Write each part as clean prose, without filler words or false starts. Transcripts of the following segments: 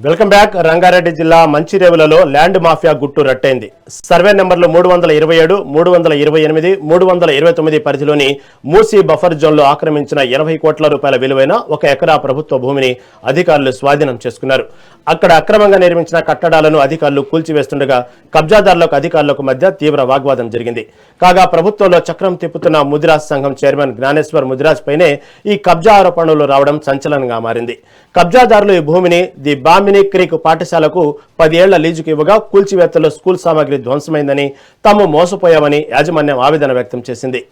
Welcome back. Rangareddy జిల్లా మంచిరేవులలో land mafia గుట్టు రట్టయింది. Survey నెంబర్లు 327, 328, 329 పరిధిలోని మూసీ బఫర్ జోన్లో ఆక్రమించిన 80 కోట్ల రూపాయల విలువైన 1 ఎకరా ప్రభుత్వ భూమిని అధికారులు స్వాధీనం చేసుకున్నారు. అక్కడ అక్రమంగా నిర్మించిన కట్టడాలను అధికారులు కూల్చివేస్తుండగా కబ్జాదారులకు అధికారులకు మధ్య తీవ్ర వాగ్వాదం జరిగింది. కాగా ప్రభుత్వంలో చక్రం తిప్పుతున్న ముదిరాజ్ సంఘం చైర్మన్ జ్ఞానేశ్వర్ ముదిరాజ్ పైనే ఈ కబ్జా ఆరోపణలు రావడం సంచలనంగా మారింది. కబ్జాదారులు ఈ భూమిని ది బామిని క్రీక్ పాఠశాలకు 10 ఏళ్ల లీజుకు ఇవ్వగా కూల్చివేతల్లో స్కూల్ సామాగ్రి ధ్వంసమైందని, తాము మోసపోయామని యాజమాన్యం ఆవేదన వ్యక్తం చేసింది.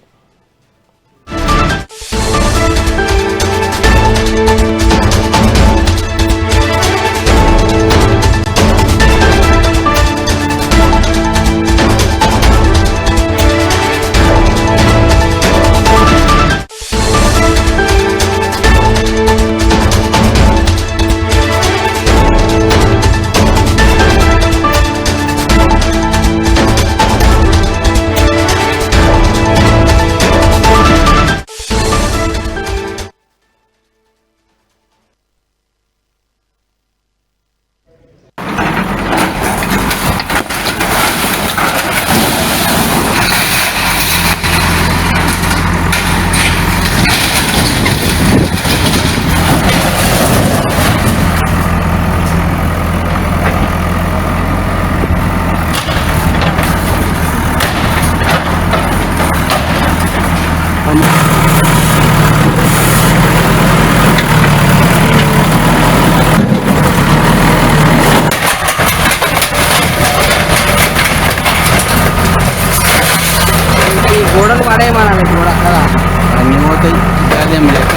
గోడలు పడేయమనాలి కూడా కదా, అన్నీ పోతాయి. అదేం లేక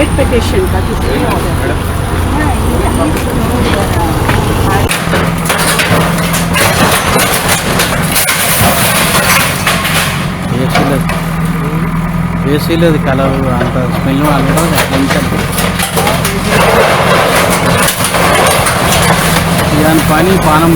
writ petition that is in order. ఏసీలేదు కలర్ అంత స్మెల్ అనడం దాని పని పానం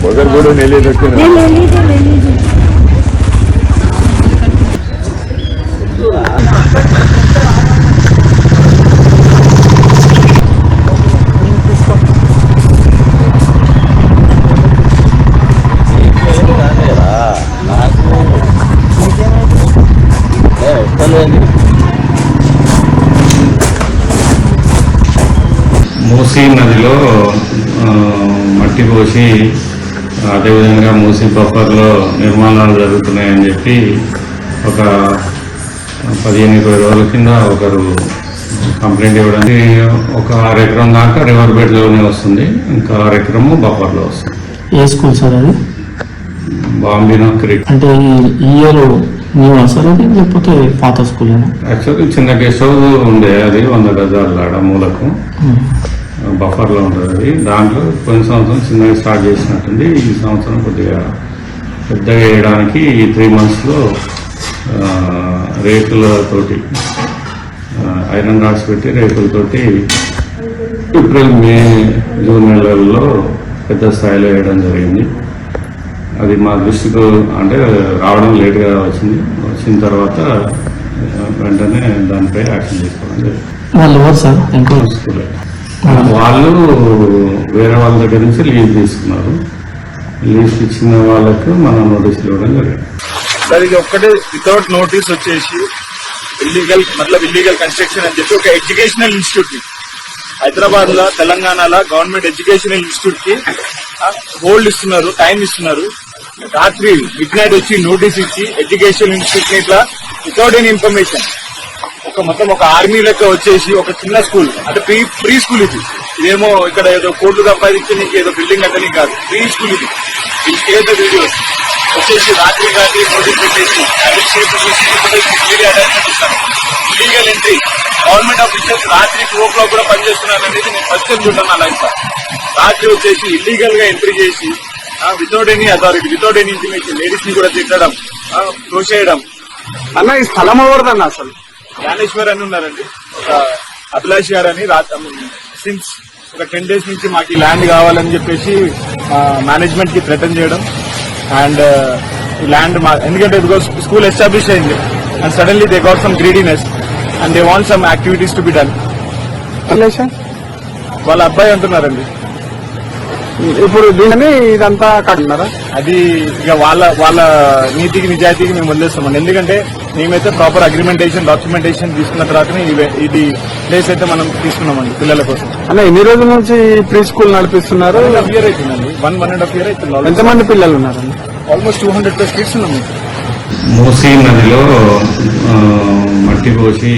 मगर बोलो नहीं ले सकते ना। ले लीजिए మూసీ నదిలో మట్టి పోసి అదేవిధంగా మూసీ బఫర్లో నిర్మాణాలు జరుగుతున్నాయని చెప్పి ఒక 15-20 రోజుల కింద ఒకరు కంప్లైంట్ ఇవ్వడానికి ఒక 6 ఎకరం దాకా రివర్ బెడ్లోనే వస్తుంది, ఇంకా 6 ఎకరము బఫర్లో వస్తుంది. ఏ స్కూల్ సార్ అది? Bambino creek. అంటే ఈ ఇయర్ న్యూ సార్ అది లేకపోతే పాత స్కూల్? యాక్చువల్లీ చిన్న గెస్ట్ హౌస్ ఉండే, అది 100 గజాల ఆడ మూలకు బఫర్లో ఉంటుంది. అది దాంట్లో పోయిన సంవత్సరం చిన్నగా స్టార్ట్ చేసినట్టుంది. ఈ సంవత్సరం కొద్దిగా పెద్దగా వేయడానికి ఈ 3 monthsలో రేకులతోటి ఐరన్ రాడ్స్ పెట్టి రేకులతోటి ఏప్రిల్, మే, జూన్ నెలల్లో పెద్ద స్థాయిలో వేయడం జరిగింది. అది మా దృష్టికి అంటే రావడం లేట్గా వచ్చిన తర్వాత వెంటనే దానిపై యాక్షన్ తీసుకోవడం జరిగింది. వాళ్ళు వేరే వాళ్ళ దగ్గర నుంచి లీజ్ తీసుకున్నారు. లీజ్ ఇచ్చిన వాళ్ళకు మనం నోటీసులు ఇవ్వడం జరిగింది. సార్ ఇది ఒక్కటే వితౌట్ నోటీస్ వచ్చేసి ఇల్లీగల్ కన్స్ట్రక్షన్ అని చెప్పి ఒక ఎడ్యుకేషనల్ ఇన్స్టిట్యూట్ కి హైదరాబాద్ లో తెలంగాణలో గవర్నమెంట్ ఎడ్యుకేషనల్ ఇన్స్టిట్యూట్ కి హోల్డ్ ఇస్తున్నారు, టైం ఇస్తున్నారు. రాత్రి మిడ్ నైట్ వచ్చి నోటీస్ ఇచ్చి ఎడ్యుకేషన్ ఇన్స్టిట్యూట్ ఇట్లా వితౌట్ ఎనీ ఇన్ఫర్మేషన్ మొత్తం ఒక ఆర్మీ లెక్క వచ్చేసి ఒక చిన్న స్కూల్ అంటే ప్రీ స్కూల్ ఇదేమో ఇక్కడ ఏదో కోర్టు సంపాదించి నీకు ఏదో బిల్డింగ్ అంటే కాదు, ప్రీ స్కూల్ ఇది ఏదో వీడియోస్ వచ్చేసి రాత్రి నోటీస్ పెట్టేసి ఇల్లీగల్ ఎంట్రీ గవర్నమెంట్ ఆఫీసర్స్ రాత్రి 2 o'clock కూడా పనిచేస్తున్నారు అనేది నేను ఫస్ట్ టైం చూడడం నా లైఫ్. రాత్రి వచ్చేసి ఇల్లీగల్ గా ఎంట్రీ చేసి without any authority without any information ladies ని కూడా తిట్టడం, తోసేయడం. అన్న ఈ స్థలం ఎవరిదన్న అసలు? జ్ఞానేశ్వర్ అని ఉన్నారండి, ఒక అభిలాష్ గారు అని సిన్స్ ఒక 10 days నుంచి మాకు ఈ ల్యాండ్ కావాలని చెప్పేసి మేనేజ్మెంట్ కి థ్రెటన్ చేయడం. అండ్ ఈ ల్యాండ్ ఎందుకంటే స్కూల్ ఎస్టాబ్లిష్ అయింది and suddenly they got some greediness and they want some activities to be done. వాళ్ళ అబ్బాయి అంటున్నారండి. ఇప్పుడు దీన్ని ఇదంతా కట్టున్నారా? అది ఇక వాళ్ళ నీతికి నిజాయితీకి మేము వదిలేస్తామండి. ఎందుకంటే మేమైతే ప్రాపర్ అగ్రిమెంటేషన్ డాక్యుమెంటేషన్ తీసుకున్న తర్వాతనే ఇది ప్లేస్ అయితే మనం తీసుకున్నామండి పిల్లల కోసం. అన్న ఎన్ని రోజుల నుంచి ప్రీ స్కూల్ నడిపిస్తున్నారు? 1.5 year అవుతుందండి. 1.5 year అవుతుంది. ఎంతమంది పిల్లలు ఉన్నారండి? ఆల్మోస్ట్ 200+ kids ఉన్నాము. మూసీ నదిలో మట్టి పోసి